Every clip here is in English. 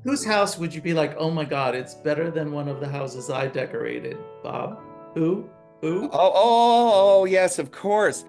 Whose house would you be like, oh my God, it's better than one of the houses I decorated? Bob? Who? Oh, Who? yes, of course.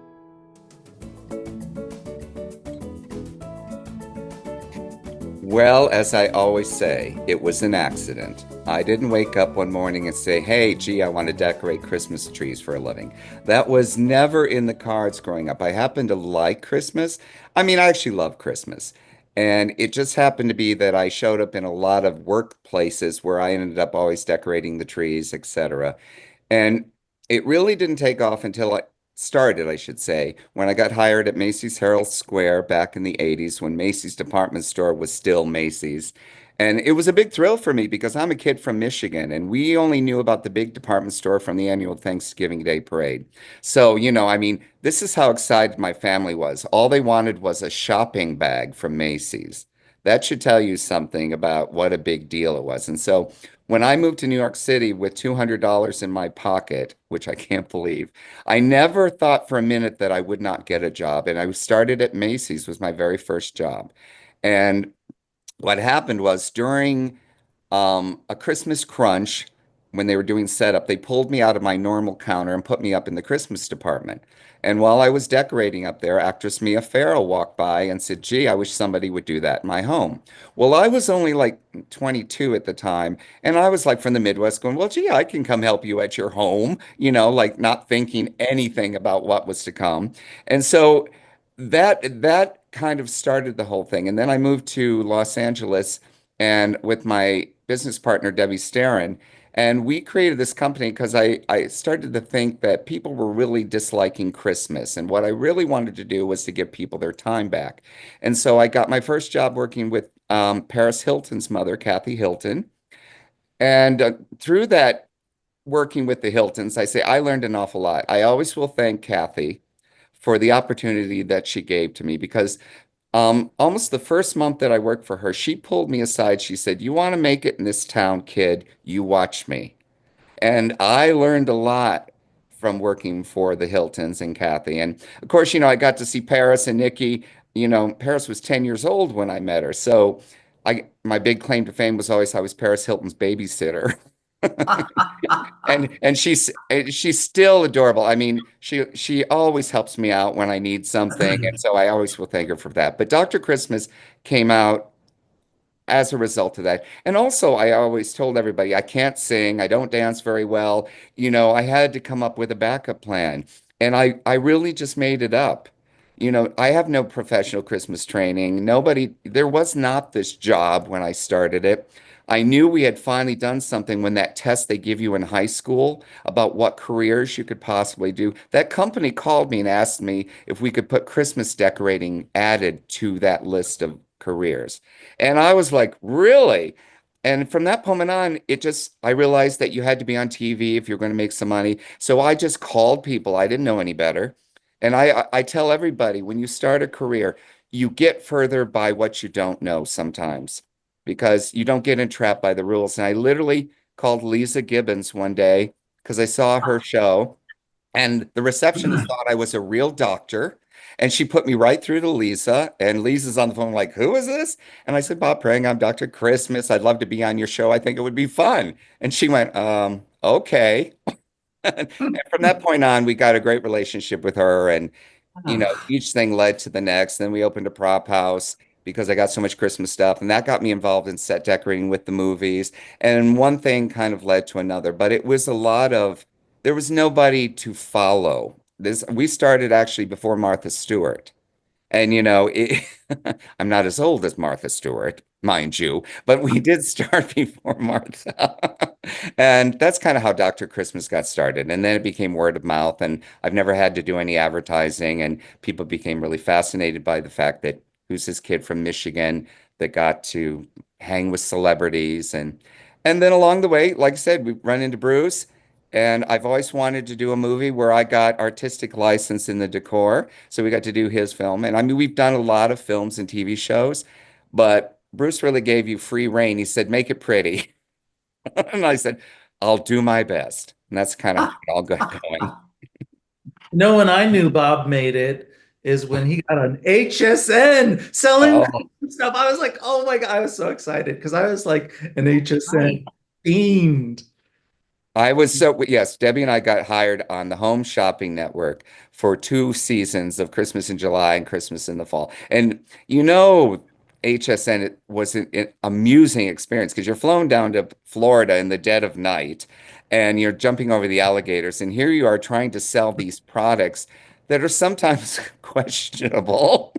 Well, as I always say, it was an accident. I didn't wake up one morning and say, hey, gee, I want to decorate Christmas trees for a living. That was never in the cards growing up. I happen to like Christmas. I mean, I actually love Christmas. And it just happened to be that I showed up in a lot of workplaces where I ended up always decorating the trees, etc. And it really didn't take off until I started, I should say, when I got hired at Macy's Herald Square back in the 80s when Macy's department store was still Macy's. And it was a big thrill for me because I'm a kid from Michigan and we only knew about the big department store from the annual Thanksgiving Day parade. So, I mean, this is how excited my family was. All they wanted was a shopping bag from Macy's. That should tell you something about what a big deal it was. And so when I moved to New York City with $200 in my pocket, which I can't believe, I never thought for a minute that I would not get a job. And I started at Macy's was my very first job. And what happened was during a Christmas crunch, when they were doing setup, they pulled me out of my normal counter and put me up in the Christmas department. And while I was decorating up there, actress Mia Farrow walked by and said, gee, I wish somebody would do that in my home. Well, I was only like 22 at the time. And I was like from the Midwest going, well, gee, I can come help you at your home, like not thinking anything about what was to come. And so that kind of started the whole thing. And then I moved to Los Angeles and with my business partner, Debbie Staron, and we created this company because I started to think that people were really disliking Christmas. And what I really wanted to do was to give people their time back. And so I got my first job working with Paris Hilton's mother, Kathy Hilton. And through that, working with the Hiltons, I say I learned an awful lot. I always will thank Kathy for the opportunity that she gave to me because almost the first month that I worked for her, she pulled me aside. She said, you want to make it in this town, kid? You watch me. And I learned a lot from working for the Hiltons and Kathy. And of course, I got to see Paris and Nikki. Paris was 10 years old when I met her. So my big claim to fame was always I was Paris Hilton's babysitter. And she's still adorable. I mean, she always helps me out when I need something, and so I always will thank her for that. But Dr. Christmas came out as a result of that. And also, I always told everybody I can't sing, I don't dance very well. I had to come up with a backup plan, and I really just made it up. I have no professional Christmas training. There was not this job when I started it. I knew we had finally done something when that test they give you in high school about what careers you could possibly do. That company called me and asked me if we could put Christmas decorating added to that list of careers. And I was like, really? And from that moment on, I realized that you had to be on TV if you're going to make some money. So I just called people. I didn't know any better. And I tell everybody when you start a career, you get further by what you don't know sometimes because you don't get entrapped by the rules. And I literally called Leeza Gibbons one day because I saw her show and the receptionist thought I was a real doctor. And she put me right through to Leeza. And Lisa's on the phone, like, who is this? And I said, Bob Pranga, I'm Dr. Christmas. I'd love to be on your show. I think it would be fun. And she went, okay. And from that point on, we got a great relationship with her. And, each thing led to the next. Then we opened a prop house because I got so much Christmas stuff. And that got me involved in set decorating with the movies. And one thing kind of led to another. But it was there was nobody to follow. We started actually before Martha Stewart. And I'm not as old as Martha Stewart, mind you, but we did start before Martha. And that's kind of how Dr. Christmas got started. And then it became word of mouth, and I've never had to do any advertising. And people became really fascinated by the fact that who's this kid from Michigan that got to hang with celebrities. And then along the way, like I said, we run into Bruce. And I've always wanted to do a movie where I got artistic license in the decor. So we got to do his film. And I mean, we've done a lot of films and TV shows, but Bruce really gave you free reign. He said, make it pretty. And I said, I'll do my best. And that's kind of how it all got going. No, when I knew Bob made it, is when he got an HSN selling Oh, stuff. I was like, oh my God, I was so excited because I was like an Right. HSN fiend. I was so, yes, Debbie and I got hired on the Home Shopping Network for 2 seasons of Christmas in July and Christmas in the fall. And HSN it was an amusing experience because you're flown down to Florida in the dead of night and you're jumping over the alligators. And here you are trying to sell these products that are sometimes questionable.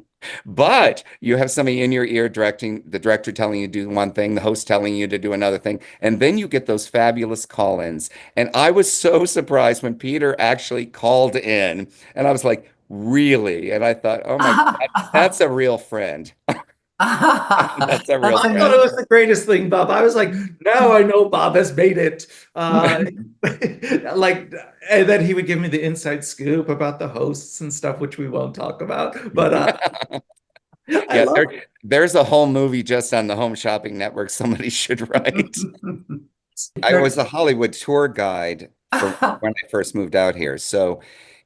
But you have somebody in your ear directing, the director telling you to do one thing, the host telling you to do another thing, and then you get those fabulous call-ins. And I was so surprised when Peter actually called in, and I was like, really? And I thought, oh my God, that's a real friend. That's a real That's I thought friend. it was amazing. the greatest thing, Bob. I was like, now I know Bob has made it. Like, and then he would give me the inside scoop about the hosts and stuff, which we won't talk about. But I Yeah, love there's a whole movie just on the Home Shopping Network somebody should write. I was a Hollywood tour guide for when I first moved out here. So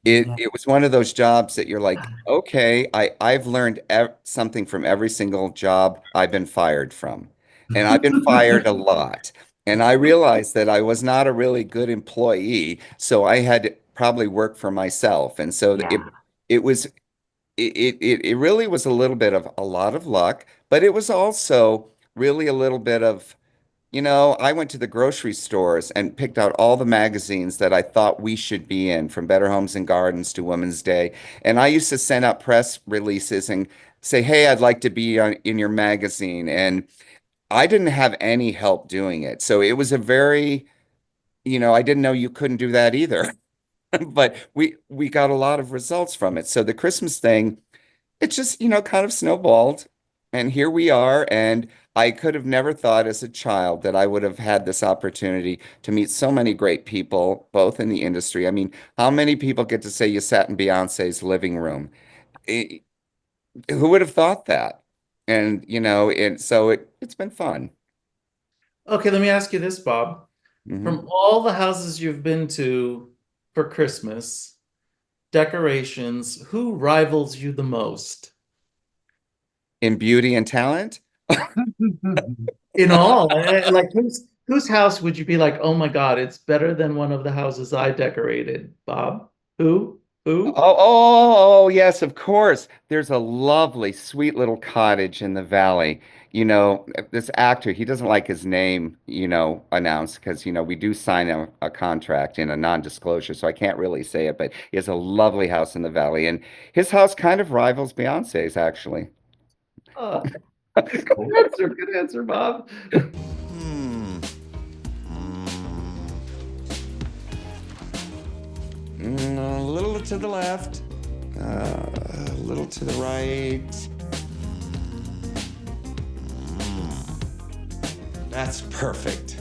it Yeah. it was one of those jobs that you're like, okay, I've learned something from every single job I've been fired from. And I've been fired a lot. And I realized that I was not a really good employee, so I had to probably work for myself. And so Yeah. it was it really was a little bit of a lot of luck, but it was also really a little bit of I went to the grocery stores and picked out all the magazines that I thought we should be in, from Better Homes and Gardens to Women's Day. And I used to send out press releases and say, hey, I'd like to be in your magazine. And I didn't have any help doing it. So it was a very, I didn't know you couldn't do that either. But we got a lot of results from it. So the Christmas thing, it just, kind of snowballed. And here we are. And I could have never thought as a child that I would have had this opportunity to meet so many great people, both in the industry. I mean, how many people get to say you sat in Beyonce's living room? Eh, who would have thought that? And, so it's been fun. Okay, let me ask you this, Bob. Hmm. From all the houses you've been to for Christmas, decorations, who rivals you the most? In beauty and talent? In all, like whose house would you be like, oh my God, it's better than one of the houses I decorated, Bob? Who? Oh, Who? yes, of course. There's a lovely, sweet little cottage in the valley. This actor, he doesn't like his name, announced because, we do sign a contract in a non-disclosure, so I can't really say it, but he has a lovely house in the valley, and his house kind of rivals Beyonce's, actually. Uh, good answer, Bob. Hmm. A little to the left, a little to the right. That's perfect.